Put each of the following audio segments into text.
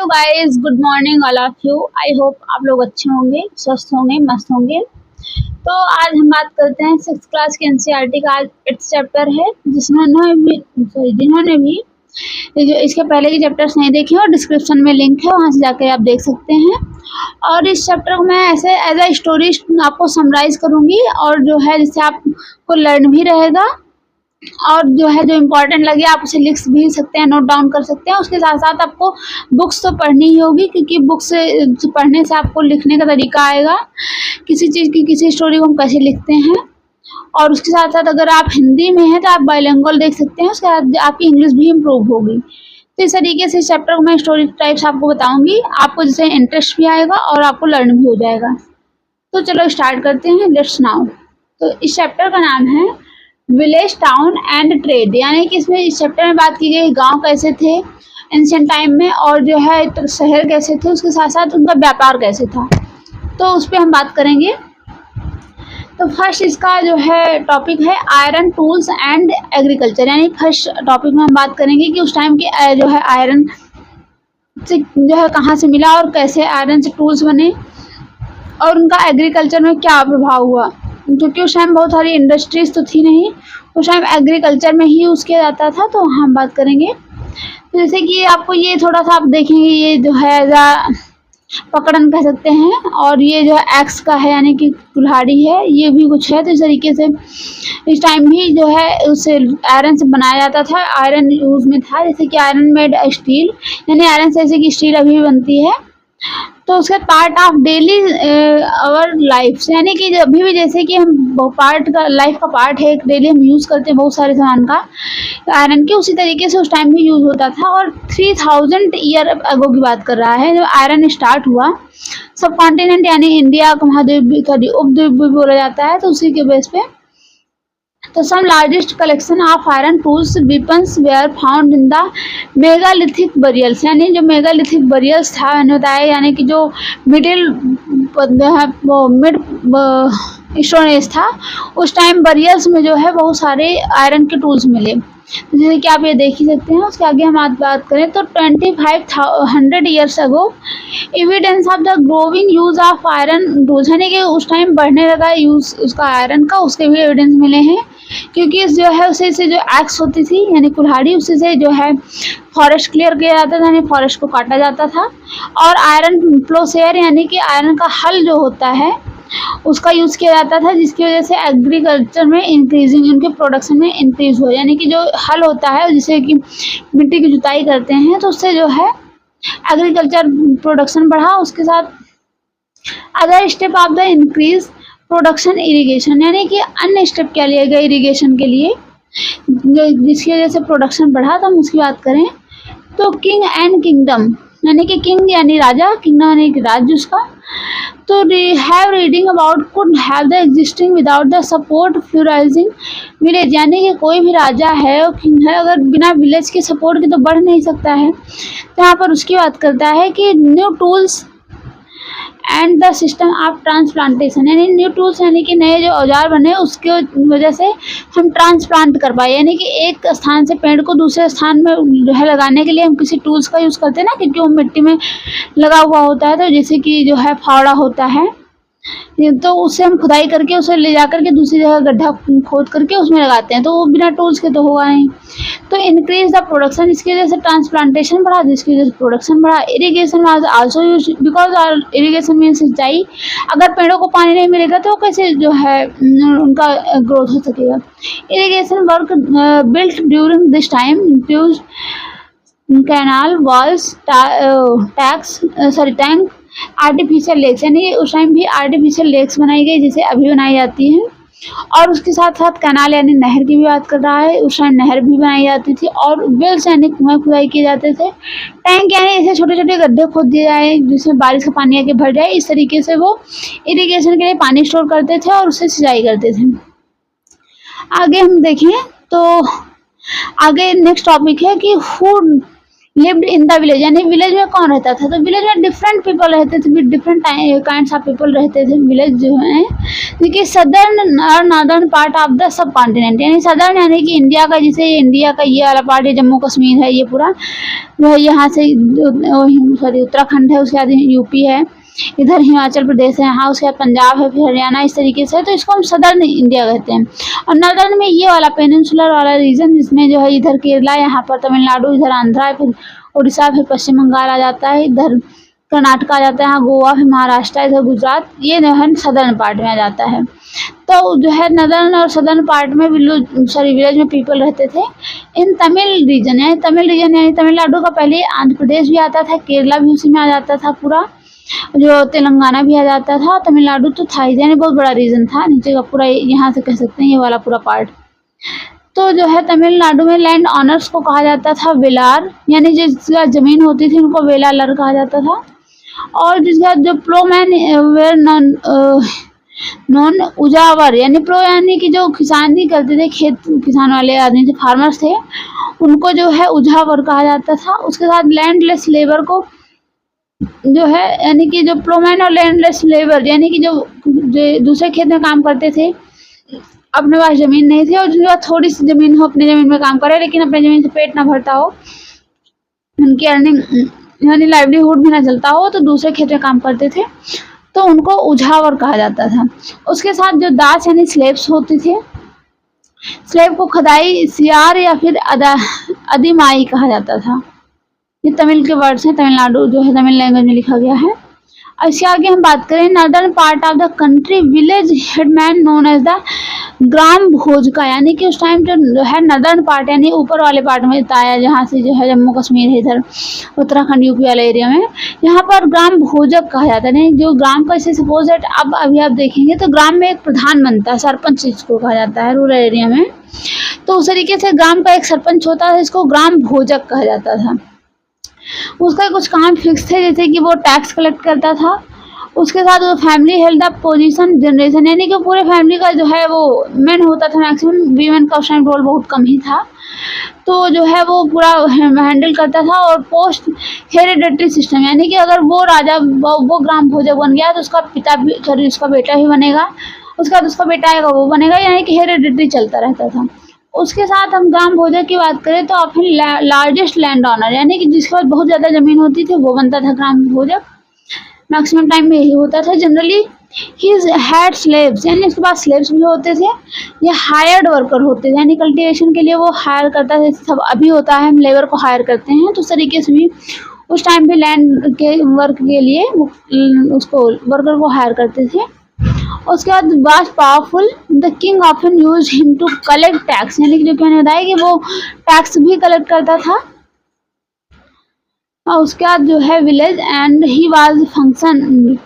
Hello guys, good morning all of you. I hope आप लोग अच्छे होंगे, स्वस्थ होंगे, मस्त होंगे। तो आज हम बात करते हैं 6th क्लास के एनसीईआरटी का। आज 8th चैप्टर है, जिन्होंने भी जो इसके पहले के चैप्टर्स नहीं देखे और डिस्क्रिप्शन में लिंक है, वहाँ से जाकर आप देख सकते हैं। और इस चैप्टर को मैं ऐसे एज अ स्टोरी आपको समराइज करूँगी, और जो है जिससे आपको लर्न भी रहेगा, और जो है जो इम्पोर्टेंट लगे आप उसे लिख भी सकते हैं, नोट डाउन कर सकते हैं। उसके साथ साथ आपको बुक्स तो पढ़नी ही होगी, क्योंकि बुक्स से पढ़ने से आपको लिखने का तरीका आएगा, किसी चीज़ की किसी स्टोरी को हम कैसे लिखते हैं। और उसके साथ साथ अगर आप हिंदी में हैं तो आप बाइलिंगुअल देख सकते हैं, उसके बाद आपकी इंग्लिश भी इम्प्रूव होगी। तो इस तरीके से इस चैप्टर को मैं स्टोरी टाइप्स आपको बताऊँगी, आपको जिससे इंटरेस्ट भी आएगा और आपको लर्न भी हो जाएगा। तो चलो स्टार्ट करते हैं, लेट्स नाउ। तो इस चैप्टर का नाम है विलेज, टाउन एंड ट्रेड, यानी कि इसमें इस चैप्टर में बात की गई गांव कैसे थे एंशिएंट टाइम में, और जो है तो शहर कैसे थे, उसके साथ साथ उनका व्यापार कैसे था। तो उस पर हम बात करेंगे। तो फर्स्ट इसका जो है टॉपिक है आयरन, टूल्स एंड एग्रीकल्चर, यानी फर्स्ट टॉपिक में हम बात करेंगे कि उस टाइम के जो है आयरन से जो है कहाँ से मिला और कैसे आयरन से टूल्स बने, और उनका एग्रीकल्चर में क्या प्रभाव हुआ, क्योंकि उस टाइम बहुत सारी इंडस्ट्रीज तो थी नहीं, उस टाइम एग्रीकल्चर में ही यूज़ किया जाता था। तो हम बात करेंगे। तो जैसे कि आपको ये थोड़ा सा आप देखेंगे, ये जो है पकड़न कह सकते हैं, और ये जो है एक्स का है, यानी कि कुल्हाड़ी है, ये भी कुछ है। तो इस तरीके से इस टाइम भी जो है उसे आयरन से बनाया जाता था, आयरन यूज़ में था। जैसे कि आयरन मेड स्टील, यानी आयरन से जैसे कि स्टील अभी भी बनती है। तो उसका part of daily our life, यानी कि अभी भी जैसे कि हम पार्ट का लाइफ का पार्ट है, डेली हम यूज़ करते हैं बहुत सारे सामान का आयरन के, उसी तरीके से उस टाइम भी यूज़ होता था। और 3000 ईयर अगो की बात कर रहा है जब आयरन स्टार्ट हुआ। सब कॉन्टिनेंट यानी इंडिया का महाद्वीप भी, उपद्वीप भी बोला जाता है, तो उसी के बेस पे। तो some largest collection of iron tools weapons were found in the megalithic burials, यानी जो मेगालिथिक बरियल्स था मैंने बताया, यानी कि जो मिड स्टोन एज था, उस टाइम बरियल्स में जो है बहुत सारे आयरन के टूल्स मिले, जैसे कि आप ये देख ही सकते हैं। उसके आगे हम बात करें तो 2500 years ago evidence of the growing use of iron tools, यानी कि उस टाइम बढ़ने लगा यूज उसका आयरन का, उसके भी एविडेंस मिले हैं। क्योंकि जो है उसी से जो एक्स होती थी, यानी कुल्हाड़ी, उसी से जो है फॉरेस्ट क्लियर किया जाता था, यानी फॉरेस्ट को काटा जाता था। और आयरन प्लोसेयर, यानी कि आयरन का हल जो होता है उसका यूज़ किया जाता था, जिसकी वजह से एग्रीकल्चर में इंक्रीजिंग, उनके प्रोडक्शन में इंक्रीज हो, यानी कि जो हल होता है जिससे कि मिट्टी की जुताई करते हैं, तो उससे जो है एग्रीकल्चर प्रोडक्शन बढ़ा। उसके साथ other step of the increase production irrigation, यानी कि अन्य स्टेप क्या लिया गया इरिगेशन के लिए, जिसकी वजह से प्रोडक्शन बढ़ा। तो हम उसकी बात करें तो किंग एंड किंगडम, यानी कि किंग यानी राजा, किंगडम यानी कि राज्य उसका। तो have reading about could have the existing without the support flourishing village, यानी कि कोई भी राजा है और किंग है, अगर बिना विलेज के सपोर्ट के तो बढ़ नहीं सकता है। तो यहाँ पर उसकी बात करता है कि new tools and the system of transplantation, यानी न्यू टूल्स यानी कि नए जो औजार बने उसके वजह से हम ट्रांसप्लांट कर पाए, यानी कि एक स्थान से पेड़ को दूसरे स्थान में जो है लगाने के लिए हम किसी टूल्स का यूज़ करते हैं ना, क्योंकि वो मिट्टी में लगा हुआ होता है। तो जैसे कि जो है फावड़ा होता है, तो उससे हम खुदाई करके उसे ले जा करके दूसरी जगह गड्ढा खोद करके उसमें लगाते हैं, तो वो बिना टूल्स के तो होगा नहीं। तो इंक्रीज द प्रोडक्शन, इसकी वजह से ट्रांसप्लांटेशन बढ़ा, जिसकी वजह से प्रोडक्शन बढ़ा। Irrigation was also use because irrigation mean सिंचाई, अगर पेड़ों को पानी नहीं मिलेगा तो कैसे जो है उनका ग्रोथ हो सकेगा। Irrigation work built during this time include canal, walls, tank, artificial lakes, यानी उस टाइम भी आर्टिफिशियल लेक्स बनाई गई, जिसे अभी बनाई जाती हैं। और उसके साथ साथ कैनाल यानी नहर की भी बात कर रहा है, उस टाइम नहर भी बनाई जाती थी। और वेल्स यानी कुएं खुदाई किए जाते थे। टैंक यानी ऐसे छोटे छोटे गड्ढे खोद दिए जाए जिसमें बारिश का पानी आके भर जाए, इस तरीके से वो इरिगेशन के लिए पानी स्टोर करते थे और उससे सिंचाई करते थे। आगे हम देखें तो आगे नेक्स्ट टॉपिक है कि who lived in the village, यानी विलेज में कौन रहता था, तो विलेज में डिफरेंट पीपल रहते थे, डिफरेंट काइंड्स ऑफ पीपल रहते थे विलेज जो है। देखिए सदर्न और नॉर्दर्न पार्ट ऑफ द सब कॉन्टिनेंट, यानी सदर्न यानी कि इंडिया का, जैसे इंडिया का ये वाला पार्ट है जम्मू कश्मीर है, ये पूरा वह यहाँ से सॉरी उत्तराखंड है, उसके बाद यूपी है, इधर हिमाचल प्रदेश है, हाँ उसके बाद पंजाब है, फिर हरियाणा, इस तरीके से, तो इसको हम सदर्न इंडिया कहते हैं। और नॉर्दर्न में ये वाला पेनिनसुलर वाला रीजन, जिसमें जो है इधर केरला, यहाँ पर तमिलनाडु, इधर आंध्रा है, फिर उड़ीसा, फिर पश्चिम बंगाल आ जाता है, इधर कर्नाटक आ जाता है, यहाँ गोवा, फिर महाराष्ट्र, इधर गुजरात, ये जो है सदर्न पार्ट में आ जाता है। तो जो है नदर्न और सदर्न पार्ट में विलेज में पीपल रहते थे। इन तमिल रीजन यानी तमिलनाडु का पहले आंध्र प्रदेश भी आता था, केरला भी उसी में आ जाता था पूरा, जो तेलंगाना भी आ जाता था, तमिलनाडु तो था ही, यानी बहुत बड़ा रीजन था नीचे का पूरा, यहाँ से कह सकते हैं ये वाला पूरा पार्ट। तो जो है तमिलनाडु में लैंड ऑनर्स को कहा जाता था वेलार, यानी जिसका जमीन होती थी उनको वेलालर कहा जाता था। और जिसका जो प्रोमैन वेर नॉन उजावर, यानी प्रो यानी कि जो किसानी करते थे, खेत किसान वाले आदमी थे, फार्मर्स थे, उनको जो है उजावर कहा जाता था। उसके साथ लैंडलेस लेबर को जो है, यानी कि जो प्रोमैन और लैंडलेस लेबर, यानी कि जो दूसरे खेत में काम करते थे, अपने पास ज़मीन नहीं थी, और जिनके पास थोड़ी सी ज़मीन हो, अपनी ज़मीन में काम करे, लेकिन अपनी ज़मीन से पेट ना भरता हो, उनकी अर्निंग यानी लाइवलीहुड भी ना चलता हो, तो दूसरे खेत में काम करते थे, तो उनको उजावर कहा जाता था। उसके साथ जो दास यानी स्लेव्स होती थे, स्लेव को खदाई, सियार या फिर अधिमाई कहा जाता था। ये तमिल के वर्ड्स हैं, तमिलनाडु जो है तमिल लैंग्वेज में लिखा गया है। इसके आगे हम बात करें northern part of the country, village headman known as the grama bhojaka, यानी कि उस टाइम जो है नॉर्दर्न पार्ट यानी ऊपर वाले पार्ट में आया, जहाँ से जो है जम्मू कश्मीर है, इधर उत्तराखंड यूपी वाले एरिया में, यहाँ पर ग्राम भोजक कहा जाता है। नहीं जो ग्राम का जैसे सपोज दैट अब अभी आप देखेंगे तो ग्राम में एक प्रधान बनता है, सरपंच जिसको कहा जाता है रूरल एरिया में, तो उस तरीके से ग्राम का एक सरपंच होता है, इसको ग्राम भोजक कहा जाता था। उसका कुछ काम फिक्स थे, जैसे कि वो टैक्स कलेक्ट करता था, उसके साथ वो family health the position generation, यानी कि पूरे फैमिली का जो है वो मेन होता था, मैक्सिमम वीमेन का उस टाइम रोल बहुत कम ही था, तो जो है वो पूरा हैंडल करता था। और पोस्ट हेरिडेटरी सिस्टम, यानी कि अगर वो राजा वो ग्राम भोजक बन गया तो उसका पिता भी, सॉरी उसका बेटा भी बनेगा, उसके बाद उसका बेटा आएगा वो बनेगा, यानी कि हेरिडेटरी चलता रहता था। उसके साथ हम ग्राम भोजक की बात करें तो ऑफन लार्जेस्ट लैंड ऑनर, यानी कि जिसके पास बहुत ज़्यादा ज़मीन होती थी वो बनता था ग्राम भोजक। मैक्सिमम टाइम में यही होता था। जनरली हिज हैड स्लेव्स, यानी उसके पास स्लेव्स भी होते थे, या हायर्ड वर्कर होते थे, यानी कल्टीवेशन के लिए वो हायर करता था, जैसे सब अभी होता है हम लेबर को हायर करते हैं, तो उस तरीके से भी उस टाइम पे लैंड के वर्क के लिए उसको वर्कर को हायर करते थे। उसके बाद was powerful, the king often use him to collect tax, यानी कि जो कि मैंने बताया कि वो टैक्स भी कलेक्ट करता था। और उसके बाद जो है village and he was function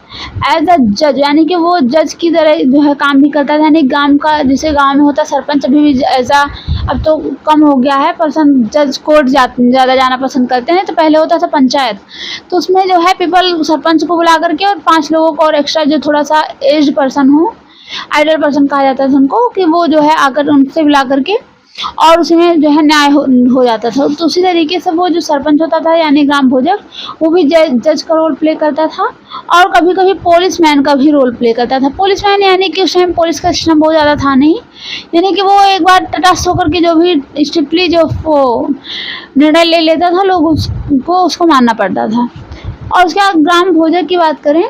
as a जज, यानी कि वो जज की तरह जो है काम भी करता था, यानी गांव का जैसे गांव में होता सरपंच, अभी भी ऐसा अब तो कम हो गया है, पर्सन जज कोर्ट ज़्यादा जाना पसंद करते हैं, तो पहले होता था पंचायत, तो उसमें जो है पीपल सरपंच को बुला करके और 5 लोगों को और एक्स्ट्रा जो थोड़ा सा एज्ड पर्सन हो, आइडल पर्सन कहा जाता था उनको, कि वो जो है आकर उनसे बुला करके और उसमें जो है न्याय हो जाता था। तो उसी तरीके से वो जो सरपंच होता था यानी ग्राम भोजक, वो भी जज का रोल प्ले करता था, और कभी कभी पुलिस मैन का भी रोल प्ले करता था। पुलिस मैन यानी कि उस टाइम पुलिस का सिस्टम बहुत ज़्यादा था नहीं, यानी कि वो एक बार तटस्थ होकर के जो भी स्ट्रिक्टली जो वो निर्णय ले लेता था, लोग उसको मानना पड़ता था। और उसके बाद ग्राम भोजक की बात करें,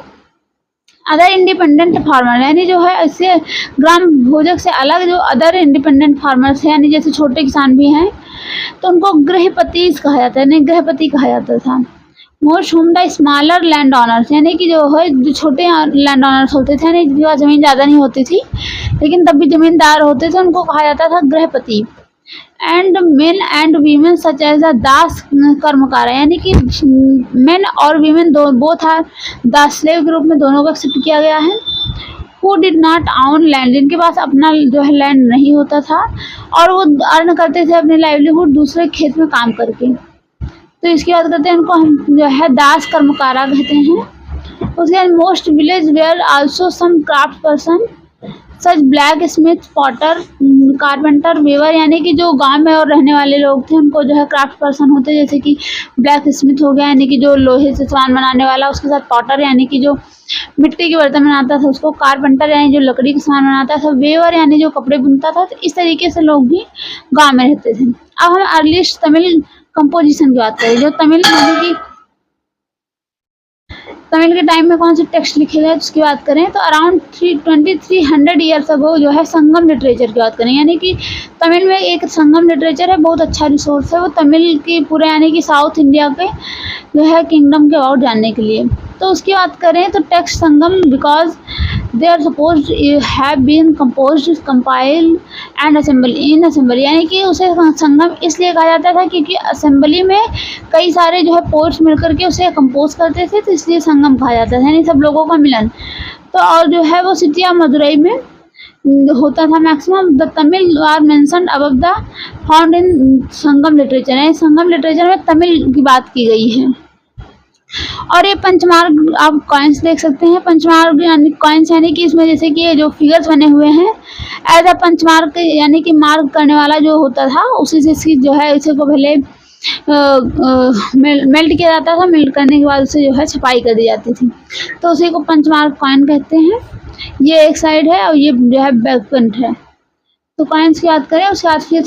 अदर इंडिपेंडेंट फार्मर, यानी जो है इससे ग्राम भोजक से अलग जो अदर इंडिपेंडेंट फार्मर्स हैं, यानी जैसे छोटे किसान भी हैं, तो उनको गृहपति कहा जाता है, नहीं गृहपति कहा जाता था। Most home the smaller land owners, यानी कि जो है जो छोटे लैंड ऑनर्स होते थे, यानी जिनके पास ज़मीन ज़्यादा नहीं होती थी लेकिन तब भी ज़मींदार होते थे, उनको कहा जाता था grihapati. And men and women such as a dasa karmakara, यानी कि मेन और वीमेन दो बोथ आर दास स्लेव के रूप में दोनों को एक्सेप्ट किया गया है। Who did not own land, जिनके पास अपना जो है लैंड नहीं होता था और वो अर्न करते थे अपनी लाइवलीहुड दूसरे खेत में काम करके, तो इसकी बात करते हैं, उनको हम जो है दास कर्मकारा कहते हैं। उसके बाद most village were also some craft person such blacksmith, potter, carpenter, weaver, यानी कि जो गांव में और रहने वाले लोग थे उनको जो है क्राफ्ट पर्सन होते, जैसे कि ब्लैक स्मिथ हो गया यानी कि जो लोहे से सामान बनाने वाला, उसके साथ पॉटर यानी कि जो मिट्टी के बर्तन बनाता था उसको, कारपेंटर यानी जो लकड़ी का सामान बनाता था, वेवर यानी जो कपड़े बुनता था। तो इस तरीके से लोग भी गाँव में रहते थे। अब हम अर्लीस्ट तमिल कंपोजिशन की बात करें, जो तमिल यानी कि तमिल के टाइम में कौन से टेक्स्ट लिखे गए उसकी बात करें तो अराउंड 2300 ईयर्स अगो जो है संगम लिटरेचर की बात करें, यानी कि तमिल में एक संगम लिटरेचर है, बहुत अच्छा रिसोर्स है वो तमिल की पूरे यानी कि साउथ इंडिया के जो है किंगडम के अबाउट जानने के लिए। तो उसकी बात करें तो text Sangam because they are suppose have been composed, compiled and assembly, यानी कि उसे संगम इसलिए कहा जाता था क्योंकि असेंबली में कई सारे जो है पोर्ट्स मिलकर के उसे कंपोज करते थे, तो इसलिए संगम कहा जाता था, यानी सब लोगों का मिलन। तो और जो है वो सिटी ऑफ मदुरई में होता था maximum. The Tamil are mentioned above the found in Sangam literature, यानी संगम लिटरेचर में तमिल की बात की गई है। और ये पंचमार्ग आप कॉइन्स देख सकते हैं, पंचमार्ग यानी कॉइन्स यानी कि इसमें जैसे कि जो फिगर्स बने हुए हैं एज अ पंचमार्ग यानी कि मार्ग करने वाला जो होता था उसी से इसकी जो है इसे को पहले मेल्ट किया जाता था, मेल्ट करने के बाद उसे जो है छपाई कर दी जाती थी, तो उसी को पंचमार्ग कॉइन कहते हैं। ये एक साइड है और ये जो है बैक फ्रंट है। तो कॉइन्स की बात करें उसके बाद फिर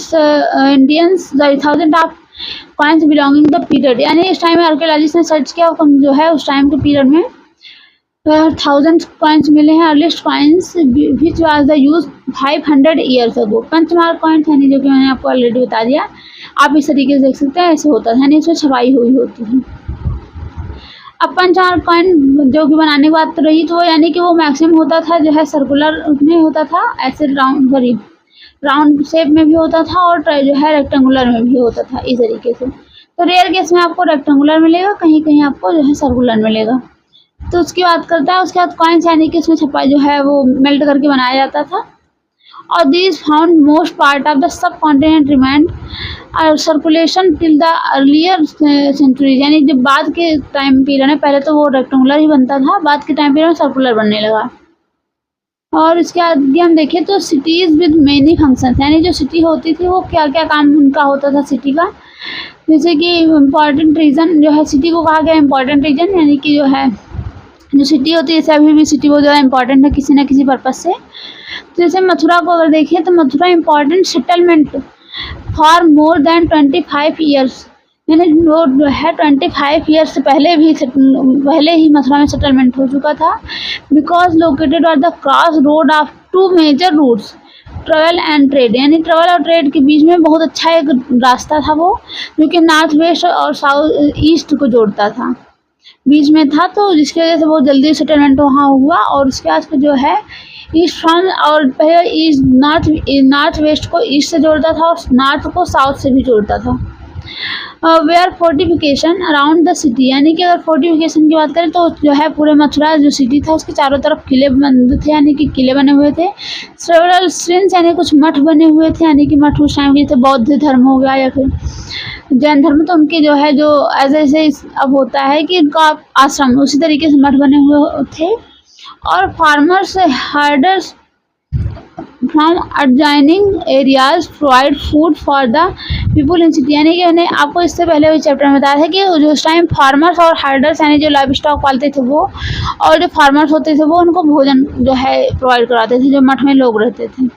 Indians the thousand of coins belonging the period, यानी इस टाइम में आर्कियोलॉजिस्ट ने सर्च किया जो है उस टाइम के पीरियड में 1000 कॉइन्स मिले हैं। Earliest coins which was the use 500 years ago. Punch marked coins यानी जो कि मैंने आपको ऑलरेडी बता दिया, आप इस तरीके से देख सकते हैं, ऐसे होता है यानी इसमें छपाई हुई होती है। अब पंचमार्ग कॉइन जो कि बनाने की बात रही तो यानी कि वो मैक्सिमम होता था जो है सर्कुलर में होता था, ऐसे राउंड शेप में भी होता था और जो है रेक्टेंगुलर में भी होता था इस तरीके से। तो रेयर केस में आपको रेक्टेंगुलर मिलेगा, कहीं कहीं आपको जो है सर्कुलर मिलेगा। तो उसकी बात करता है उसके बाद कॉइन्स यानी कि उसमें छपाई जो है वो मेल्ट करके बनाया जाता था। और these found most part of the subcontinent remained circulation till the earlier centuries, यानी जब बाद के टाइम पीरियड में पहले तो वो रेक्टेंगुलर ही बनता था, बाद के टाइम पीरियड में सर्कुलर बनने लगा। और इसके आगे हम देखें तो सिटीज़ विद मेनी फंक्शंस, यानी जो सिटी होती थी वो क्या क्या काम उनका होता था सिटी का, जैसे कि इम्पॉर्टेंट रीजन जो है सिटी को कहा गया इम्पॉर्टेंट रीजन, यानी कि जो है जो सिटी होती है जैसे अभी भी सिटी बहुत ज़्यादा इंपॉर्टेंट है किसी न किसी पर्पज़ से। तो जैसे मथुरा को अगर देखें तो Mathura important settlement for more than 25 years, यानी वो जो है 25 ईयर्स से पहले ही मथुरा में सेटलमेंट हो चुका था। Because located on the cross road of 2 major routes travel and trade, यानी ट्रेवल और ट्रेड के बीच में बहुत अच्छा एक रास्ता था वो, जो कि नॉर्थ वेस्ट और साउथ ईस्ट को जोड़ता था, बीच में था, तो जिसकी वजह से बहुत जल्दी सेटलमेंट वहाँ हुआ। और उसके बाद जो है ईस्ट फ्रॉम और पहले ईस्ट नॉर्थ वेस्ट को ईस्ट से जोड़ता था और नॉर्थ को साउथ से भी जोड़ता था। Were fortification around the city, यानी कि अगर फोर्टिफिकेशन की बात करें तो जो है पूरे मथुरा जो सिटी था उसके चारों तरफ किले बंद थे, यानी कि किले बने हुए थे। सेवरल स्ट्रीम्स यानी कुछ मठ बने हुए थे, यानी कि मठ उस टाइम के जैसे बौद्ध धर्म हो गया या फिर जैन धर्म, तो उनके जो है जो ऐसे अब होता है कि उनका आश्रम उसी तरीके से मठ बने हुए थे। और farmers herders from adjoining areas provide food for the people in city, यानी कि मैंने आपको इससे पहले भी चैप्टर में बताया था कि जो उस टाइम फार्मर्स और हर्डर्स यानी जो लाइव स्टॉक पालते थे वो और जो फार्मर्स होते थे वो उनको भोजन जो है प्रोवाइड कराते थे जो मठ में लोग रहते थे।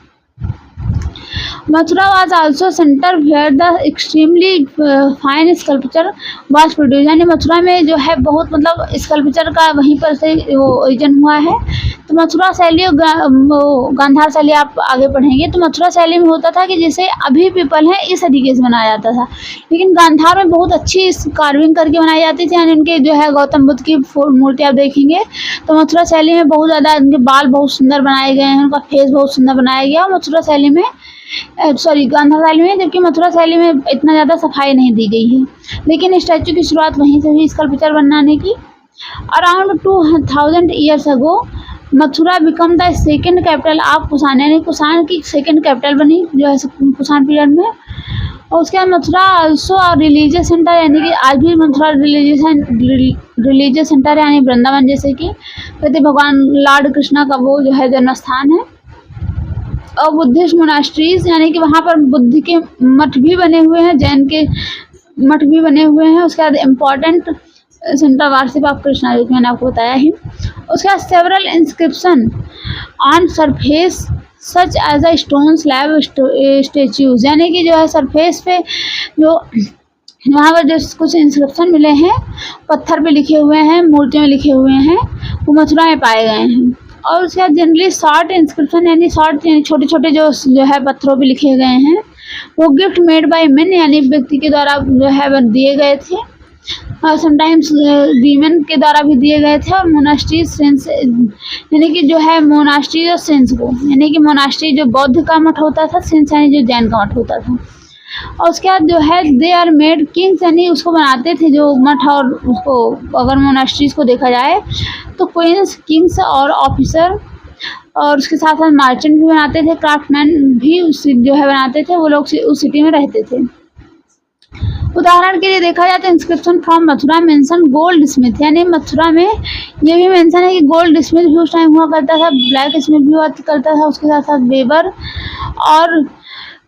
Mathura was also centre where the extremely fine sculpture was produce, यानी मथुरा में जो है बहुत मतलब स्कल्पचर का वहीं पर से वो ओरिजिन हुआ है। तो मथुरा शैली और गांधार शैली आप आगे पढ़ेंगे तो मथुरा शैली में होता था कि जैसे अभी पीपल है इस तरीके से बनाया जाता था, लेकिन गांधार में बहुत अच्छी कार्विंग करके बनाई जाती थी, यानी उनके जो है गौतम बुद्ध की मूर्ति आप देखेंगे तो मथुरा शैली में बहुत ज़्यादा उनके बाल बहुत सुंदर बनाए गए हैं, उनका फेस बहुत सुंदर बनाया गया। और मथुरा शैली में गांधार शैली में, जबकि मथुरा शैली में इतना ज़्यादा सफाई नहीं दी गई है, लेकिन स्टैचू की शुरुआत वहीं से हुई स्कल्पचर बनाने की। Around 2000 years ago Mathura become the second capital of Kushan, यानी कुषाण की सेकेंड कैपिटल बनी जो है कुषाण पीरियड में। और उसके बाद मथुरा आल्सो रिलीजियस सेंटर, यानी कि आज भी मथुरा रिलीजियस सेंटर है, यानी वृंदावन जैसे कि कहते भगवान लॉर्ड कृष्णा का वो जो है जन्म स्थान है। बुद्धिस्ट मोनास्ट्रीज, यानी कि वहाँ पर बुद्ध के मठ भी बने हुए हैं, जैन के मठ भी बने हुए हैं। उसके बाद important centre worship of Krishna, जो कि मैंने आपको बताया ही। उसके बाद several inscription on surface such as a stone slab statues, यानी कि जो है सरफेस पे जो वहाँ पर जो कुछ इंस्क्रिप्शन मिले हैं, पत्थर पे लिखे हुए हैं, मूर्तियों में लिखे हुए हैं, वो मथुरा में पाए गए हैं। और उसके बाद जनरली शॉर्ट इंस्क्रिप्शन, यानी शॉर्ट यानी छोटे छोटे जो है पत्थरों पे लिखे गए हैं, वो गिफ्ट मेड बाय मेन, यानी व्यक्ति के द्वारा जो है दिए गए थे, और समटाइम्स वीमेन के द्वारा भी दिए गए थे। और मोनास्ट्री सेंस, यानी कि जो है मोनास्ट्री और सेंस को, यानी कि मोनास्ट्री जो बौद्ध का मठ होता था, सेंस यानी जो जैन का मठ होता था। और उसके बाद जो है दे आर मेड किंग्स, यानी उसको बनाते थे जो मठ, और उसको अगर मोनास्ट्रीज को देखा जाए तो क्वींस, किंग्स और ऑफिसर, और उसके साथ साथ मार्चेंट भी बनाते थे, क्राफ्टमैन भी जो है बनाते थे, वो लोग उस सिटी में रहते थे। उदाहरण के लिए देखा जाए तो inscription from Mathura mention gold Smith, यानी मथुरा में ये भी मेंशन है कि गोल्ड स्मिथ भी उस टाइम हुआ करता था, ब्लैक स्मिथ भी हुआ करता था, उसके साथ साथ वेबर और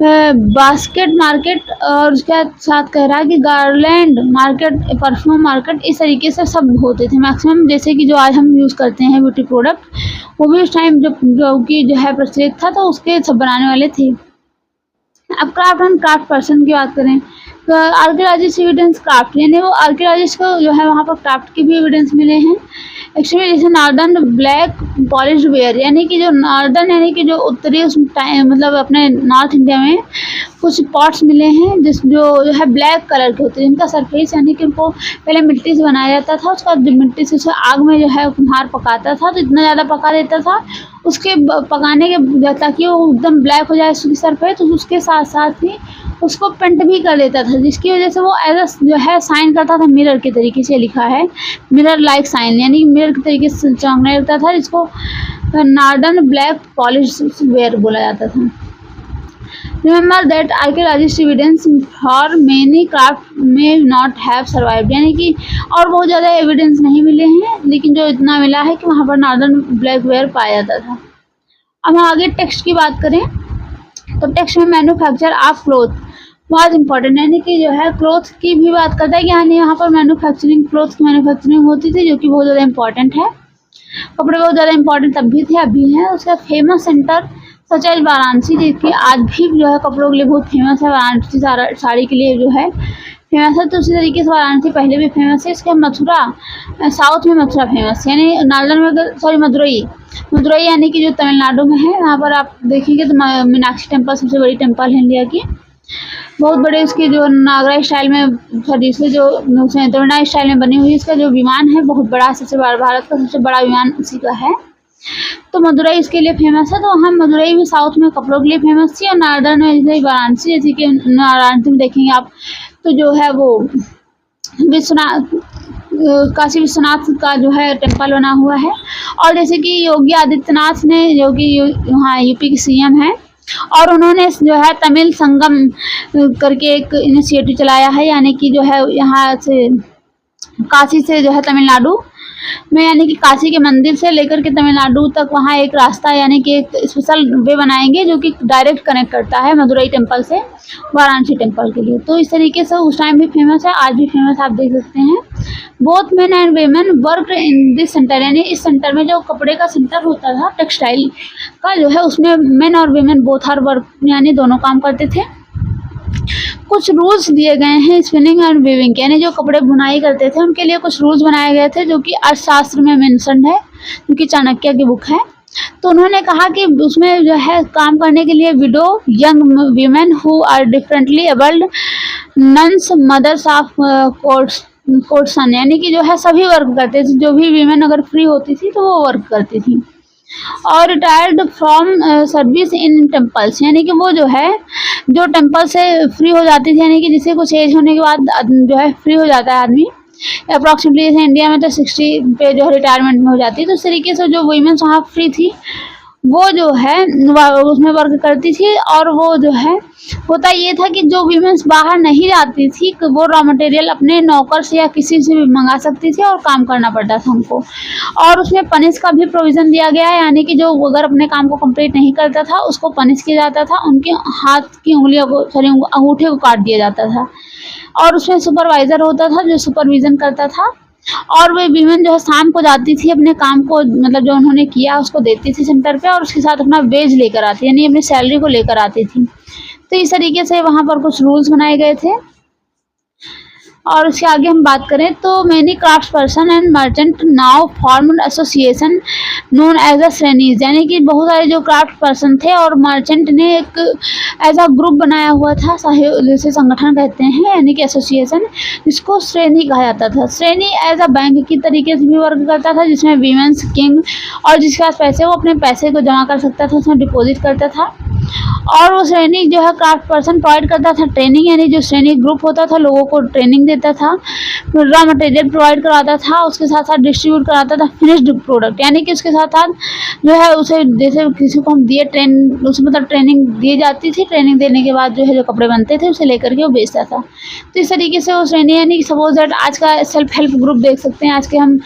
बास्केट मार्केट, और उसके साथ कह रहा है कि गार्लैंड मार्केट, परफ्यूम मार्केट, इस तरीके से सब होते थे मैक्सिमम, जैसे कि जो आज हम यूज़ करते हैं ब्यूटी प्रोडक्ट, वो भी उस टाइम जो कि जो है प्रचलित था, तो उसके सब बनाने वाले थे। अब क्राफ्ट एंड क्राफ्ट पर्सन की बात करें तो आर्कियोलॉजिस्ट एविडेंस क्राफ्ट, यानी वो आर्कियोलॉजिस्ट को जो है वहाँ पर क्राफ्ट के भी एविडेंस मिले हैं। एक्चुअली जैसे नॉर्दर्न ब्लैक पॉलिश्ड वेयर, यानी कि जो नॉर्दर्न यानी कि जो उत्तरी उस टाइम मतलब अपने नॉर्थ इंडिया में कुछ पॉट्स मिले हैं जो है ब्लैक कलर के होते हैं, जिनका सरफेस यानी कि उनको पहले मिट्टी से बनाया जाता था, उसका जो मिट्टी से आग में जो है कुम्हार पकाता था, तो इतना ज़्यादा पका देता था उसके पकाने के, ताकि वो एकदम ब्लैक हो जाए उसकी सरफेस, तो उसके साथ साथ ही उसको पेंट भी कर देता था, जिसकी वजह से वो एज अ जो है साइन करता था, मिरर के तरीके से लिखा है, मिरर लाइक साइन, यानी मिरर के तरीके से चमकने लगता था, जिसको नॉर्दर्न ब्लैक पॉलिश वेयर बोला जाता था। Remember that archaeologist evidence for many craft में नॉट हैव सर्वाइव्ड, यानी कि और बहुत ज़्यादा एविडेंस नहीं मिले हैं, लेकिन जो इतना मिला है कि वहाँ पर नॉर्दर्न ब्लैक वेयर पाया जाता था। अब हम आगे टेक्स्ट की बात करें तो टेक्स्ट में मैन्युफैक्चर ऑफ क्लोथ बहुत इंपॉर्टेंट, यानी कि जो है क्लोथ की भी बात करता है कि यानी यहाँ पर मैन्युफैक्चरिंग, क्लोथ की मैन्युफैक्चरिंग होती थी, जो कि बहुत ज़्यादा इंपॉर्टेंट है। कपड़े बहुत ज़्यादा इंपॉर्टेंट तब भी थे, अभी हैं। उसका famous centre such as Varanasi, देखिए आज भी जो है कपड़ों के लिए बहुत फेमस है, वाराणसी साड़ी के लिए जो है फेमस है, तो उसी तरीके से वाराणसी पहले भी फेमस है। इसके मथुरा, साउथ में मथुरा फेमस, यानी नॉर्दर्न में सॉरी मदुरई यानी कि जो तमिलनाडु में है, वहाँ पर आप देखेंगे तो मीनाक्षी टेम्पल सबसे बड़ी टेम्पल है इंडिया की, बहुत बड़े इसके जो नागरा स्टाइल में, सॉरी इसके जो तमिलनाडु स्टाइल में बनी हुई, इसका जो विमान है बहुत बड़ा, सबसे बड़ा भारत का सबसे बड़ा विमान उसी का है, तो मदुरई इसके लिए फेमस है। तो हम मदुरई भी साउथ में कपड़ों के लिए फेमस थी, और नॉर्दर्न में जैसे वाराणसी, जैसे कि वाराणसी में देखेंगे आप तो जो है वो विश्वनाथ, काशी विश्वनाथ का जो है टेम्पल बना हुआ है। और जैसे कि योगी आदित्यनाथ ने, जो कि वहाँ यूपी के सीएम हैं, और उन्होंने जो है तमिल संगम करके एक इनिशिएटिव चलाया है, यानी कि जो है यहाँ से काशी से जो है तमिलनाडु में, यानी कि काशी के मंदिर से लेकर के तमिलनाडु तक वहाँ एक रास्ता, यानी कि एक स्पेशल वे बनाएंगे जो कि डायरेक्ट कनेक्ट करता है मदुरई टेम्पल से वाराणसी टेम्पल के लिए। तो इस तरीके से उस टाइम भी फेमस है, आज भी फेमस, आप देख सकते हैं। Both men and women work in this centre, यानी इस सेंटर में जो कपड़े का सेंटर होता था टेक्सटाइल का जो है, उसमें मेन और वेमेन बोथ आर वर्क, यानी दोनों काम करते थे। कुछ रूल्स दिए गए हैं स्पिनिंग एंड वीविंग, यानी जो कपड़े बुनाई करते थे उनके लिए कुछ रूल्स बनाए गए थे, जो कि अर्थशास्त्र में मेंशन है, जो कि चाणक्य की बुक है। तो उन्होंने कहा कि उसमें जो है काम करने के लिए widow, young women who are differently abled, nuns, mothers of courtesans, यानी कि जो है सभी वर्क करते थे, जो भी वीमेन अगर फ्री होती थी तो वो वर्क करती थी। और retired from service in temples, यानी कि वो जो है जो टेम्पल से फ्री हो जाती थी, यानी कि जिसे कुछ एज होने के बाद जो है फ्री हो जाता है आदमी, अप्रॉक्सीमेटली जैसे इंडिया में तो 60 पे जो है रिटायरमेंट में हो जाती है, तो इस तरीके से जो वुमेन्स वहाँ फ्री थी वो जो है उसमें वर्क करती थी। और वो जो है होता ये था कि जो वीमेंस बाहर नहीं जाती थी वो रॉ मटेरियल अपने नौकर से या किसी से भी मंगा सकती थी और काम करना पड़ता था उनको। और उसमें पनिश का भी प्रोविज़न दिया गया है, यानी कि जो अगर अपने काम को कंप्लीट नहीं करता था उसको पनिश किया जाता था, उनके हाथ की उंगलियों को सॉरी अंगूठे को काट दिया जाता था। और उसमें सुपरवाइज़र होता था जो सुपरविज़न करता था। और वे वीमेन जो है शाम को जाती थी अपने काम को मतलब जो उन्होंने किया उसको देती थी सेंटर पे, और उसके साथ अपना वेज लेकर आती यानी अपनी सैलरी को लेकर आती थी। तो इस तरीके से वहाँ पर कुछ रूल्स बनाए गए थे। और उसके आगे हम बात करें तो many craft person and merchant now formed association known as a shrenis, यानी कि बहुत सारे जो क्राफ्ट पर्सन थे और मर्चेंट ने एक एज अ ग्रुप बनाया हुआ था, जैसे संगठन कहते हैं, यानी कि एसोसिएशन, जिसको श्रेणी कहा जाता था। श्रेणी एज अ बैंक की तरीके से भी वर्क करता था, जिसमें वीमेंस किंग और जिसके पास पैसे वो अपने पैसे को जमा कर सकता था, उसमें डिपॉजिट करता था। और वो श्रेणी जो है क्राफ्ट पर्सन प्रोवाइड करता था ट्रेनिंग, यानी जो श्रेणी ग्रुप होता था लोगों को ट्रेनिंग देता था, रॉ मटेरियल प्रोवाइड कराता था, उसके साथ साथ डिस्ट्रीब्यूट कराता था फिनिश्ड प्रोडक्ट, यानी कि उसके साथ साथ जो है उसे जैसे किसी को हम दिए उसे मतलब ट्रेनिंग दी जाती थी, ट्रेनिंग देने के बाद जो है जो कपड़े बनते थे उसे लेकर के वो बेचता था। तो इस तरीके से वो श्रेणी, यानी कि सपोज दैट आज का सेल्फ हेल्प ग्रुप देख सकते हैं, आज के हम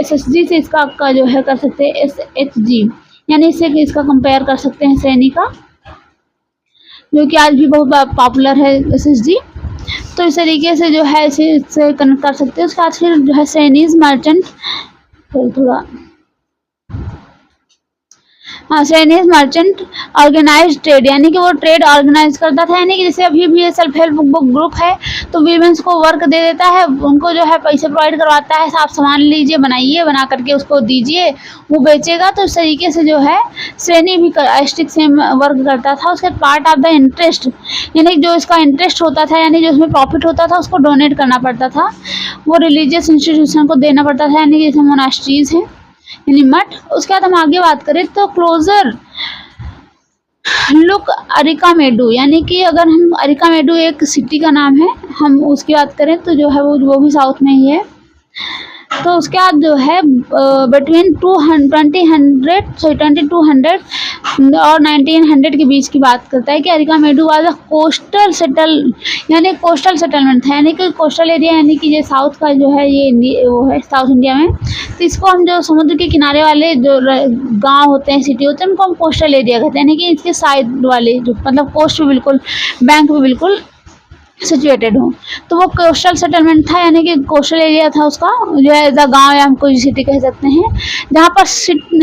SHG से इसका जो है कर सकते हैं SHG, यानी इससे इसका कंपेयर कर सकते हैं श्रेणी का, जो कि आज भी बहुत पॉपुलर है SHG। तो इस तरीके से जो है इसे कनेक्ट कर सकते हैं। उसके बाद फिर जो है श्रेणीज मर्चेंट थोड़ा श्रेणीज मर्चेंट ऑर्गेनाइज ट्रेड, यानी कि वो ट्रेड ऑर्गेनाइज करता था, यानी कि जैसे अभी भी ये सेल्फ हेल्प ग्रुप है तो वीमेंस को वर्क दे देता है, उनको जो है पैसे प्रोवाइड करवाता है, आप सामान लीजिए, बनाइए, बना करके उसको दीजिए, वो बेचेगा। तो इस तरीके से जो है श्रेणी भी स्टिक से वर्क करता था। उसके पार्ट ऑफ द इंटरेस्ट, यानी जो इसका इंटरेस्ट होता था, यानी जो उसमें प्रॉफिट होता था उसको डोनेट करना पड़ता था, वो रिलीजियस इंस्टीट्यूशन को देना पड़ता था, यानी कि जैसे मोनास्ट्रीज हैं यानी मठ। उसके बाद हम आगे बात करें तो क्लोजर लुक अरिकामेडू, यानी कि अगर हम अरिकामेडू एक सिटी का नाम है, हम उसकी बात करें तो जो है वो भी साउथ में ही है। तो उसके बाद जो है बिटवीन 2200 और 1900 के बीच की बात करता है कि अरिकामेडू वाज अ कोस्टल यानी कोस्टल सेटलमेंट था, यानी कि कोस्टल एरिया, यानी कि ये साउथ का जो है ये वो है साउथ इंडिया में। तो इसको हम जो समुद्र के किनारे वाले जो गांव होते हैं, सिटी होते हैं, उनको हम कोस्टल एरिया कहते हैं, यानी कि इसके साइड वाले जो मतलब कोस्ट पे बिल्कुल, बैंक पे बिल्कुल सिचुएटेड हो। तो वो कोस्टल सेटलमेंट था, यानी कि कोस्टल एरिया था उसका, जो है एज अ गाँव या हम कोई सिटी कह सकते हैं, जहाँ पर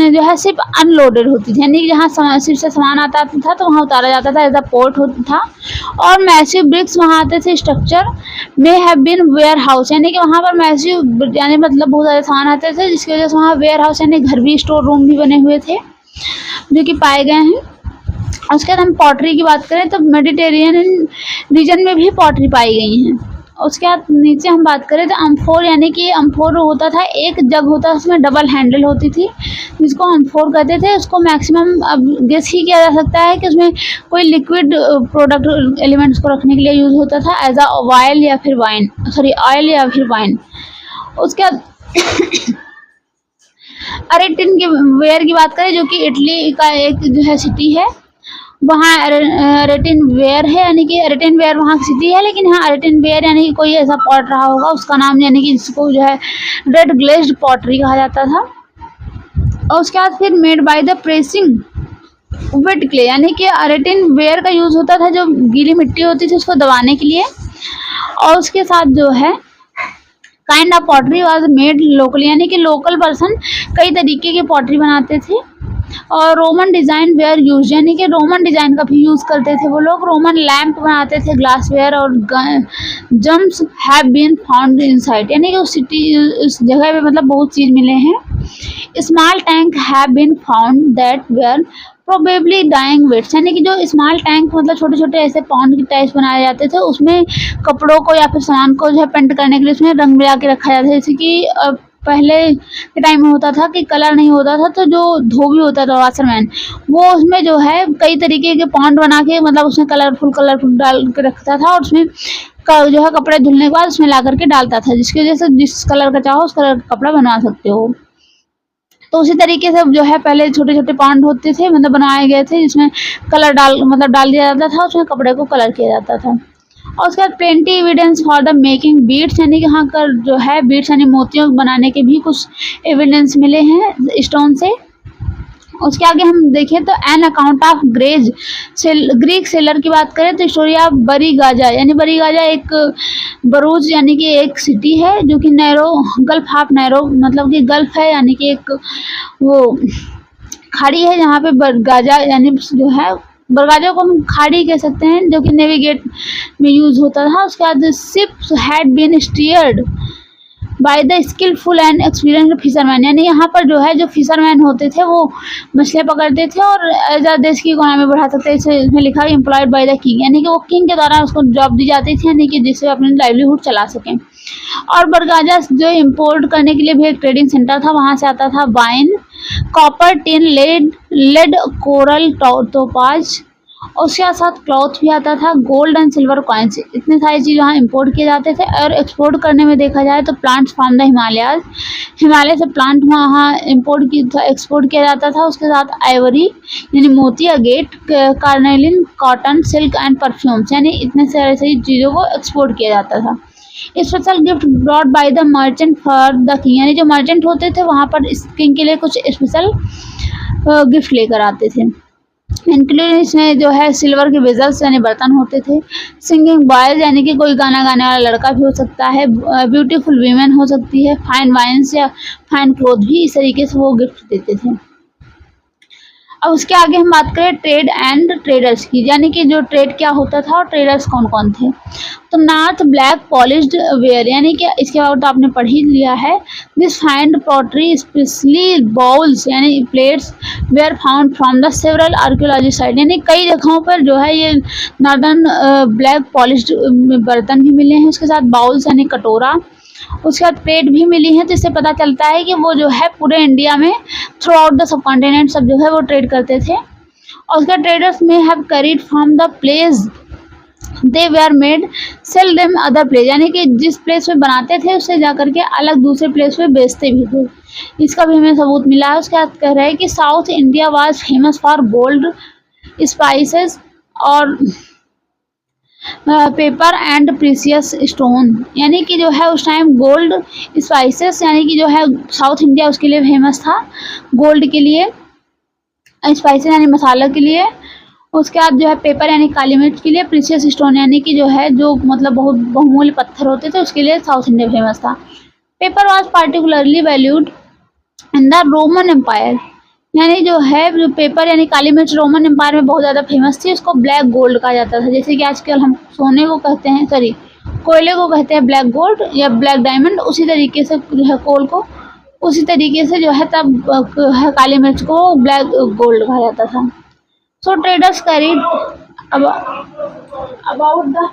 जो है सिर्फ अनलोडेड होती थी, यानी कि जहाँ सिर्फ से सामान आता था तो वहाँ उतारा जाता था, एज अ पोर्ट होता था। और मैसिव ब्रिक्स वहाँ आते थे, स्ट्रक्चर में हैव बीन वेयर हाउस, यानी कि वहाँ पर मैसिव यानी मतलब बहुत ज़्यादा सामान आते थे, जिसकी वजह से वहाँ वेयर हाउस यानी घर भी, स्टोर रूम भी बने हुए थे जो कि पाए गए हैं। उसके बाद हम पॉटरी की बात करें तो मेडिटेरियन रीजन में भी पॉटरी पाई गई हैं। उसके बाद नीचे हम बात करें तो अम्फोर, यानी कि अम्फोर होता था, एक जग होता था, उसमें डबल हैंडल होती थी, जिसको अम्फोर कहते थे। उसको मैक्सिमम अब गेस ही किया जा सकता है कि उसमें कोई लिक्विड प्रोडक्ट एलिमेंट्स को रखने के लिए यूज़ होता था, एज अ ऑयल या फिर वाइन। उसके बाद अरेटिन के वेयर की बात करें, जो कि इटली का एक जो है सिटी है, वहाँ अरेटिन वेयर है, यानी कि अरेटिन वेयर वहाँ की सिटी है, लेकिन यहाँ अरेटिन वेयर यानी कि कोई ऐसा पॉट रहा होगा, उसका नाम यानी कि जिसको जो है रेड ग्लेज्ड पॉटरी कहा जाता था। और उसके बाद फिर made by the pressing wait clay, यानी कि अरेटिन वेयर का यूज़ होता था जो गीली मिट्टी होती थी उसको दबाने के लिए। और उसके साथ जो है kind of pottery was made locally, यानी कि लोकल पर्सन कई तरीके के पॉटरी बनाते थे। और रोमन डिज़ाइन वेयर यूज, यानी कि रोमन डिज़ाइन का भी यूज़ करते थे वो लोग, रोमन लैंप बनाते थे, ग्लास वेयर, और gems have been found inside, यानी कि उस जगह पे मतलब बहुत चीज़ मिले हैं। Small tank have been found that were probably dyeing vats, यानी कि जो स्मॉल टैंक मतलब छोटे छोटे ऐसे पॉन्ड की टाइप्स बनाए जाते थे, उसमें कपड़ों को या फिर सामान को जो है पेंट करने के लिए उसमें रंग मिला के रखा जाता था। जैसे कि पहले के टाइम में होता था कि कलर नहीं होता था, तो जो धोबी होता था वाशरमैन, वो उसमें जो है कई तरीके के पॉन्ड बना के मतलब उसमें कलरफुल डाल के रखता था, और उसमें जो है कपड़े धुलने के बाद उसमें ला करके डालता था, जिसकी वजह से जिस कलर का चाहो उस कलर का कपड़ा बनवा सकते हो। तो उसी तरीके से जो है पहले छोटे-छोटे पॉन्ड होते थे, मतलब बनाए गए थे, जिसमें कलर डाल दिया जाता था, उसमें कपड़े को कलर किया जाता था। और उसके बाद plenty evidence for the making beads, यानी कि यहाँ कर जो है बीड्स यानी मोतियों बनाने के भी कुछ एविडेंस मिले हैं स्टोन से। उसके आगे हम देखें तो an account of Greek seller की बात करें तो स्टोरी ऑफ बरी गाजा, यानी बरी गाजा एक बरूज यानी कि एक सिटी है जो कि नैरो गल्फ ऑफ नैरो, मतलब कि गल्फ है, यानी कि एक वो खाड़ी है जहाँ पे बरगाजा यानी जो है बरगाजा को हम खाड़ी कह सकते हैं, जो कि नेविगेट में यूज होता था। उसके बाद ships had been steered by the skilful and experienced fisherman, यानी यहाँ पर जो है जो फिशरमैन होते थे वो मछलियाँ पकड़ते थे और एज आ देश की इकोनॉमी बढ़ा सकते थे। इसमें लिखा है एम्प्लॉयड बाय द किंग, यानी कि वो किंग के द्वारा उसको जॉब दी जाती थी, यानी कि जिससे अपनी लाइवलीहुड चला सकें। और बरगाजा जो इम्पोर्ट करने के लिए भी एक ट्रेडिंग सेंटर था, वहाँ से आता था wine, copper, tin, lead, coral, topaz, और उसके साथ क्लॉथ भी आता था, गोल्ड एंड सिल्वर कॉइन्स, इतने सारी चीज़ वहाँ इंपोर्ट किए जाते थे। और एक्सपोर्ट करने में देखा जाए तो plants from the Himalayas, Himalaya से प्लांट वहाँ एक्सपोर्ट किया जाता था। उसके साथ आइवरी यानी मोती, agate, carnelian, cotton, silk and perfumes, यानी इतने सारे चीज़ों को एक्सपोर्ट किया जाता था। Special gift brought by the merchant for the king, यानी जो मर्चेंट होते थे वहाँ पर इस किंग के लिए कुछ स्पेशल गिफ्ट लेकर आते थे। इंक्लूडिंग इसमें जो है सिल्वर के वेजल्स यानी बर्तन होते थे, सिंगिंग बॉयज यानी कि कोई गाना गाने वाला लड़का भी हो सकता है, ब्यूटीफुल वीमेन हो सकती है, फाइन वाइन्स या फाइन क्लोथ भी, इस तरीके से वो गिफ्ट देते थे। अब उसके आगे हम बात करें ट्रेड एंड ट्रेडर्स की, यानी कि जो ट्रेड क्या होता था और ट्रेडर्स कौन कौन थे। तो नॉर्थ ब्लैक पॉलिश्ड वेयर, यानी कि इसके बाद तो आपने पढ़ ही लिया है। This find pottery specially bowls यानी plates were found from the several archaeology site, यानी कई जगहों पर जो है ये नॉर्दर्न ब्लैक पॉलिश्ड बर्तन भी मिले हैं। उसके साथ बाउल्स यानी कटोरा, उसके बाद प्लेट भी मिली है, जिससे पता चलता है कि वो जो है पूरे इंडिया में through out the sub continent सब जो है वो ट्रेड करते थे। और उसका ट्रेडर्स में have carried from the place they were made sell them other place, यानी कि जिस प्लेस पे बनाते थे उससे जाकर के अलग दूसरे प्लेस पे बेचते भी थे। इसका भी हमें सबूत मिला है। उसके बाद कह रहे हैं कि south India was famous for gold, spices और पेपर एंड प्रीसियस स्टोन, यानी कि जो है उस टाइम गोल्ड, स्पाइसेस यानी कि जो है साउथ इंडिया उसके लिए फेमस था, गोल्ड के लिए, स्पाइसेस यानी मसाला के लिए, उसके बाद जो है पेपर यानी काली मिर्च के लिए, प्रीसियस स्टोन यानी कि जो है जो मतलब बहुत बहुमूल्य पत्थर होते थे उसके लिए साउथ इंडिया फेमस था। Pepper was particularly valued in the Roman empire, यानी जो है जो पेपर यानी काली मिर्च रोमन एम्पायर में बहुत ज़्यादा फेमस थी, उसको ब्लैक गोल्ड कहा जाता था। जैसे कि आजकल हम सोने को कहते हैं, सॉरी कोयले को कहते हैं ब्लैक गोल्ड या ब्लैक डायमंड, उसी तरीके से जो है कोल को उसी तरीके से जो है तब काली मिर्च को ब्लैक गोल्ड कहा जाता था। So traders carried about the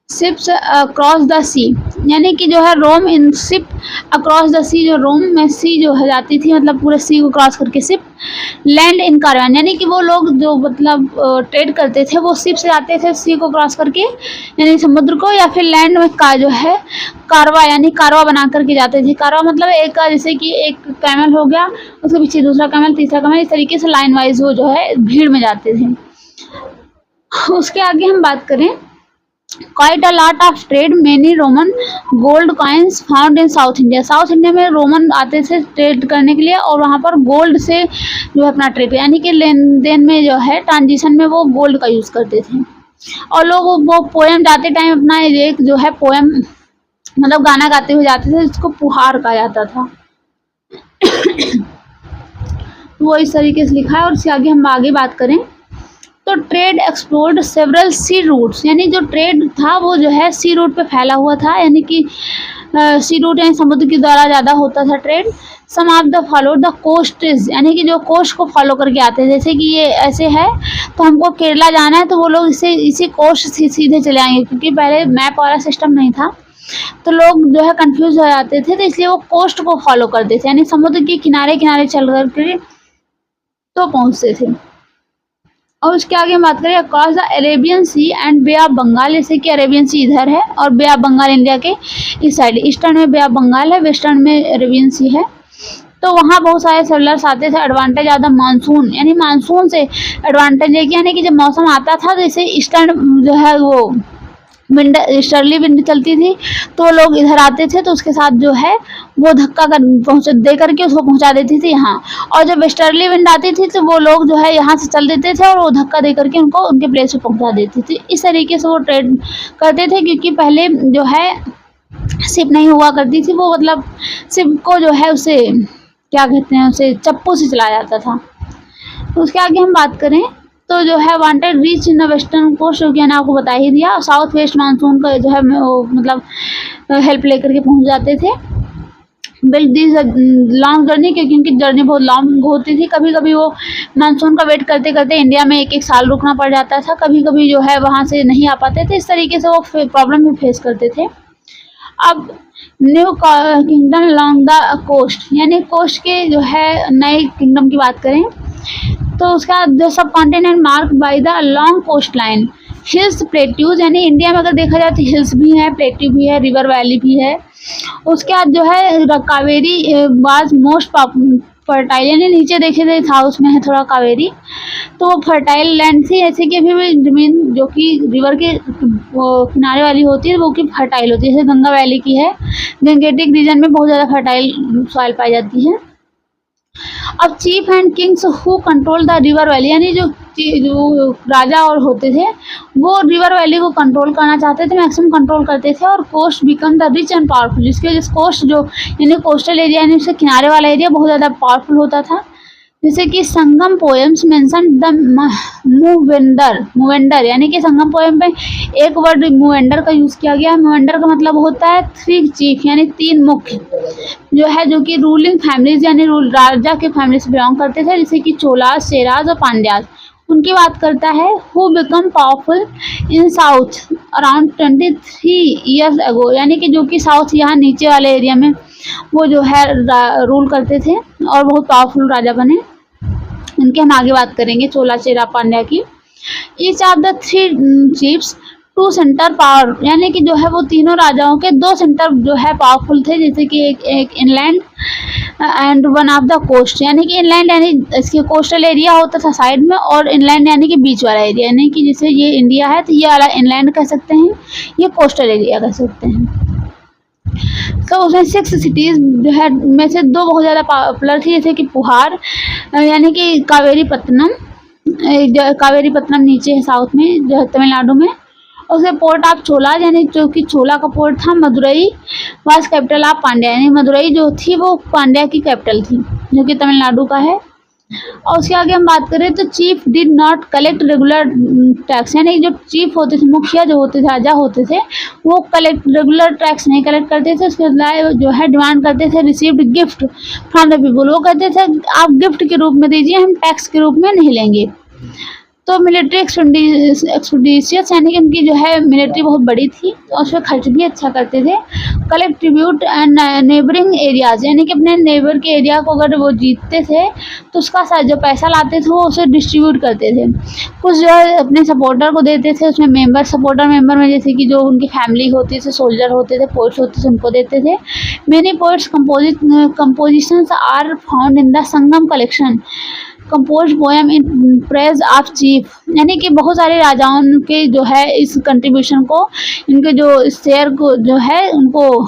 ships across the sea, यानी कि जो है Rome in ship across the sea, जो रोम में सी जो है जाती थी, मतलब पूरे सी को क्रॉस करके शिप, लैंड इन कारवान, यानी कि वो लोग जो मतलब ट्रेड करते थे वो शिप से जाते थे सी को क्रॉस करके यानी समुद्र को, या फिर लैंड में का जो है कारवा यानी कारवा बना करके जाते थे। कारवा मतलब एक का जैसे कि एक कैमल हो गया, उसके पीछे दूसरा कैमल, तीसरा कैमल, इस तरीके से लाइन वाइज वो जो है भीड़ में जाते थे। उसके आगे हम बात करें quite a lot of trade, many Roman gold coins found in South India, south India में रोमन आते थे ट्रेड करने के लिए और वहाँ पर गोल्ड से जो है अपना ट्रेड यानी कि लेन देन में जो है ट्रांजिशन में वो गोल्ड का यूज़ करते थे। और लोग वो पोएम जाते टाइम अपना एक जो है पोएम मतलब गाना गाते हुए जाते थे, जिसको पुहार कहा जाता था। वो इस तरीके से लिखा है। और इसके आगे हम आगे बात करें तो trade explored several sea routes, यानी जो ट्रेड था वो जो है सी रूट पे फैला हुआ था, यानी कि सी रूट यानी समुद्र के द्वारा ज़्यादा होता था trade. Some of the follow the coasts, यानी कि जो कोस्ट को फॉलो करके आते हैं, जैसे कि ये ऐसे है तो हमको केरला जाना है तो वो लोग इसी कोस्ट से सीधे चले आएंगे, क्योंकि पहले मैप वाला सिस्टम नहीं था तो लोग जो है कंफ्यूज हो जाते थे, तो इसलिए वो कोस्ट को फॉलो करते थे, यानी समुद्र के किनारे किनारे चल करके तो पहुँचते थे। और उसके आगे हम बात करें across the Arabian sea and Bay of Bengal, जैसे कि अरेबियन सी इधर है और बे ऑफ बंगाल इंडिया के इस साइड, ईस्टर्न में बे ऑफ बंगाल है, वेस्टर्न में अरेबियन सी है। तो वहाँ बहुत सारे सेटलर्स आते थे। एडवांटेज ज़्यादा मानसून, यानी मानसून से एडवांटेज है कि यानी कि जब मौसम आता था जैसे ईस्टर्न जो है वो विंड, ईस्टर्ली विंड चलती थी तो लोग इधर आते थे, तो उसके साथ जो है वो धक्का कर पहुँच दे करके उसको पहुँचा देती थी यहाँ। और जब वेस्टर्ली विंड आती थी तो वो लोग जो है यहाँ से चल देते थे और वो धक्का दे करके उनको उनके प्लेस पे पहुँचा देती थी। इस तरीके से वो ट्रेड करते थे, क्योंकि पहले जो है शिप नहीं हुआ करती थी, वो मतलब शिप को जो है उसे क्या कहते हैं, उसे चप्पू से चलाया जाता था। तो उसके आगे हम बात करें तो जो है wanted reach in the western coast, जो कि मैंने आपको बता ही दिया। साउथ वेस्ट मानसून का जो है वो मतलब हेल्प लेकर के पहुंच जाते थे। बिल्ड दिस लॉन्ग जर्नी, क्योंकि उनकी जर्नी बहुत लॉन्ग होती थी। कभी कभी वो मानसून का वेट करते करते इंडिया में एक एक साल रुकना पड़ जाता था, कभी कभी जो है वहाँ से नहीं आ पाते थे। इस तरीके से वो प्रॉब्लम भी फेस करते थे। अब new kingdom long the coast, यानी कोस्ट के जो है नए किंगडम की बात करें तो उसका जो subcontinent mark by the long coastline, hills plateaus, यानी इंडिया में अगर देखा जाए तो हिल्स भी है, प्लेट्यू भी है, रिवर वैली भी है। उसके बाद जो है कावेरी वाज मोस्ट फर्टाइल, यानी नीचे देखे थे था उसमें है थोड़ा कावेरी, तो वो फर्टाइल लैंड थी। ऐसे कि अभी भी जमीन जो कि रिवर के किनारे वाली होती है वो कि फर्टाइल होती है, जैसे गंगा वैली की है। गंगेटिक रीजन में बहुत ज़्यादा फर्टाइल सॉइल पाई जाती है। अब cheap and Kings who control the river valley, यानी जो राजा और होते थे वो रिवर वैली को कंट्रोल करना चाहते थे, मैक्सिमम कंट्रोल करते थे। और coast become the rich and powerful, जिसके वजह से कोस्ट जो यानी कोस्टल एरिया यानी उसके किनारे वाला एरिया बहुत ज़्यादा पावरफुल होता था। जैसे कि संगम पोएम्स मेंशन द मूवेंडर, यानी कि संगम पोएम में एक वर्ड मूवेंडर का यूज़ किया गया है। मूवेंडर का मतलब होता है थ्री चीफ, यानी तीन मुख्य जो है, जो कि रूलिंग फैमिलीज यानी राजा के फैमिली से बिलोंग करते थे, जैसे कि चोलास, चेराज और पांड्याज। उनकी बात करता है। Who become powerful in south around 23 years ago, यानी कि जो कि साउथ यहाँ नीचे वाले एरिया में वो जो है रूल करते थे और बहुत पावरफुल राजा बने। उनके हम आगे बात करेंगे, चोला, चेरा, पांड्या की। Each of the three chiefs to centre power, यानी कि जो है वो तीनों राजाओं के दो सेंटर जो है पावरफुल थे, जैसे कि एक inland and one of the coast, यानी कि इनलैंड यानी इसके कोस्टल एरिया होता था साइड में, और इनलैंड यानी कि बीच वाला एरिया, यानी कि जैसे ये इंडिया है तो ये वाला इनलैंड कह सकते हैं, ये कोस्टल एरिया कह सकते हैं। तो उसमें 6 सिटीज़ जो है में से 2 बहुत ज़्यादा पॉपुलर थी, जैसे कि पुहार यानी कि कावेरी पत्तनम नीचे है साउथ में जो है तमिलनाडु में। उसके पोर्ट ऑफ चोला, यानी जो कि चोला का पोर्ट था। Madurai was capital of Pandya, यानी मदुरई जो थी वो पांड्या की कैपिटल थी, जो कि तमिलनाडु का है। और उसके आगे हम बात करें तो chief did not collect regular tax, यानी जो चीफ होते थे, मुखिया जो होते थे, राजा होते थे, वो रेगुलर टैक्स नहीं कलेक्ट करते थे। उसके बजाय जो है डिमांड करते थे received gift from the people, वो कहते थे आप गिफ्ट के रूप में दीजिए, हम टैक्स के रूप में नहीं लेंगे। तो मिलिट्री एक्सपेंडिचर्स, यानी कि उनकी जो है मिलिट्री बहुत बड़ी थी और उस पर खर्च भी अच्छा करते थे। Collect tribute and neighbouring areas, यानी कि अपने नेबर के एरिया को अगर वो जीतते थे तो उसका जो पैसा लाते थे वो उसे डिस्ट्रीब्यूट करते थे। कुछ जो है अपने सपोर्टर को देते थे, उसमें सपोर्टर मेंबर में जैसे कि जो उनकी फैमिली होती थी, सोल्जर होते थे, पोइट्स होते थे, उनको देते थे। Many poets compositions are found in the Sangam collection compose poem in praise of chief, यानी कि बहुत सारे राजाओं के जो है इस कंट्रीब्यूशन को, इनके जो शेयर को जो है उनको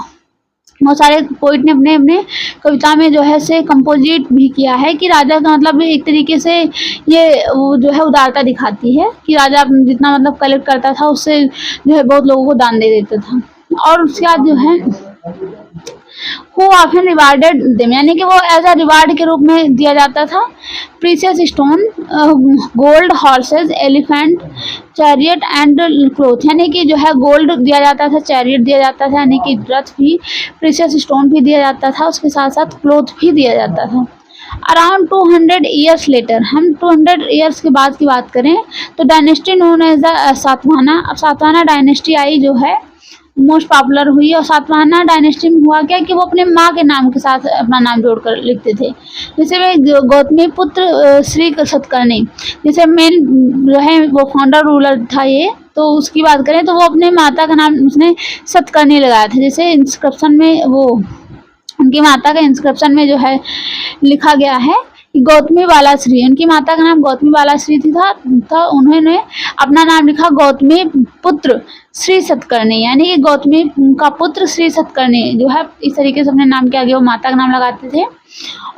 बहुत सारे पोइट ने अपने अपने कविता में जो है से कंपोजिट भी किया है। कि राजा का मतलब एक तरीके से ये वो जो है उदारता दिखाती है कि राजा जितना मतलब कलेक्ट करता था उससे जो है बहुत लोगों को दान दे देता था। और उसके बाद जो है हु ऑफन रिवार्डेड देम, यानी कि वो एज अ रिवार्ड के रूप में दिया जाता था। Precious stone, gold, horses, elephant, chariot and cloth, यानी कि जो है गोल्ड दिया जाता था, चैरियट दिया जाता था, यानी कि रथ भी, प्रीशियस स्टोन भी दिया जाता था, उसके साथ साथ क्लोथ भी दिया जाता था। अराउंड 200 ईयर्स लेटर, हम 200 ईयर्स के बाद की बात करें तो dynasty known as the Satavahana. अब सातवाहना डायनेस्टी आई जो है मोस्ट पॉपुलर हुई। और सातवाहना डायनेस्टी में हुआ क्या कि वो अपने माँ के नाम के साथ अपना नाम जोड़कर लिखते थे। जैसे वे गौतमी पुत्र श्री सतकर्णी, जैसे मेन जो है वो फाउंडर रूलर था ये, तो उसकी बात करें तो वो अपने माता का नाम उसने सतकर्णी लगाया था। जैसे इंस्क्रिप्शन में वो उनकी माता का इंस्क्रिप्शन में जो है लिखा गया है गौतमी बालाश्री, उनकी माता का नाम गौतमी बालाश्री थी था उन्होंने अपना नाम लिखा गौतमी पुत्र श्री सतकर्णी, यानी कि गौतमी का पुत्र श्री सतकर्णी जो है इस तरीके से अपने नाम के आगे वो माता का नाम लगाते थे।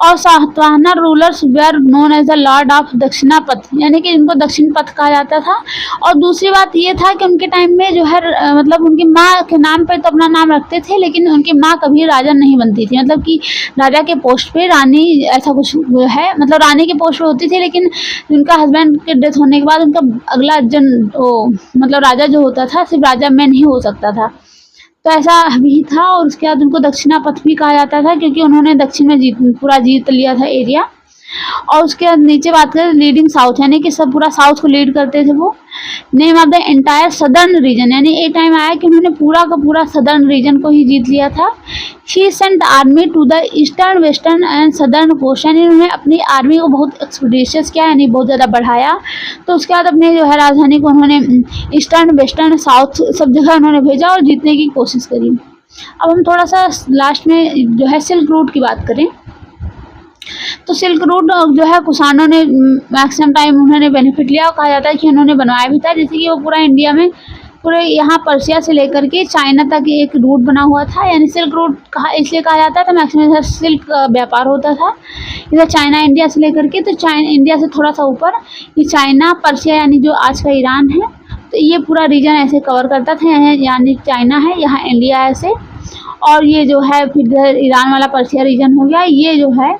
और Satavahana rulers were known as the lord of Dakshinapatha, यानी कि इनको दक्षिण पथ कहा जाता था। और दूसरी बात ये था कि उनके टाइम में जो है मतलब उनकी माँ के नाम पे तो अपना नाम रखते थे, लेकिन उनकी माँ कभी राजा नहीं बनती थी, मतलब कि राजा के पोस्ट पे रानी ऐसा कुछ है, मतलब रानी के पोस्ट पे होती थी, लेकिन उनका हस्बैंड के डेथ होने के बाद उनका अगला मतलब राजा जो होता था सिर्फ राजा में नहीं हो सकता था, तो ऐसा भी था। और उसके बाद उनको दक्षिणापथ भी कहा जाता था क्योंकि उन्होंने दक्षिण में पूरा जीत लिया था एरिया। और उसके बाद नीचे बात करें लीडिंग साउथ, यानी कि सब पूरा साउथ को लीड करते थे वो। Name of the entire southern reason, यानी एक टाइम आया कि उन्होंने पूरा का पूरा सदर्न रीजन को ही जीत लिया था। She sent army to the eastern western and southern coast, यानी उन्होंने अपनी आर्मी को बहुत एक्सपीडिशियस किया, यानी बहुत ज़्यादा बढ़ाया। तो उसके बाद अपने जो है राजधानी को उन्होंने ईस्टर्न वेस्टर्न साउथ सब जगह उन्होंने भेजा और जीतने की कोशिश करी। अब हम थोड़ा सा लास्ट में जो है सिल्क रूट की बात करें, तो सिल्क रूट जो है कुषाणों ने मैक्सिमम टाइम उन्होंने बेनिफिट लिया और कहा जाता है कि उन्होंने बनवाया भी था। जैसे कि वो पूरा इंडिया में पूरे यहाँ पर्शिया से लेकर के चाइना तक एक रूट बना हुआ था, यानी सिल्क रूट इसलिए कहा जाता था, मैक्सिमम सिल्क का व्यापार होता था इधर चाइना इंडिया से लेकर के। तो चाइना इंडिया से थोड़ा सा ऊपर ये चाइना पर्शिया यानी जो आज का ईरान है, तो ये पूरा रीजन ऐसे कवर करता था, यानी चाइना है, यहाँ इंडिया है ऐसे, और ये जो है फिर इधर ईरान वाला पर्शिया रीजन हो गया। ये जो है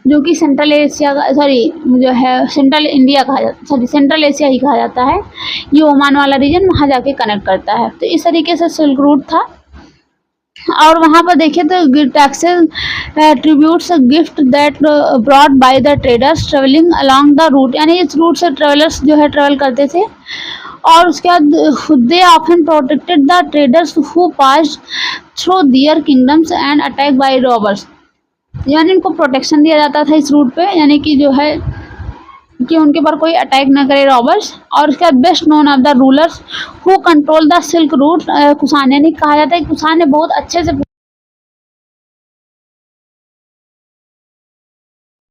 जो कि सेंट्रल एशिया का जो है सेंट्रल इंडिया कहा जाता है, सेंट्रल एशिया ही कहा जाता है। ये ओमान वाला रीजन वहाँ जाके कनेक्ट करता है। तो इस तरीके से सिल्क रूट था। और वहाँ पर देखें तो taxes tributes gift that brought by the traders travelling along the route, यानी इस रूट से ट्रेवलर्स जो है ट्रेवल करते थे। और उसके बाद they often protected the traders who passed through their kingdoms and attack by robbers, यानी इनको प्रोटेक्शन दिया जाता था इस रूट पे, यानी कि जो है कि उनके पर कोई अटैक ना करे रॉबर्स। और उसके बाद best known of the rulers who control the silk route Kushan, यानी कहा जाता है कि कुषाण ने बहुत अच्छे से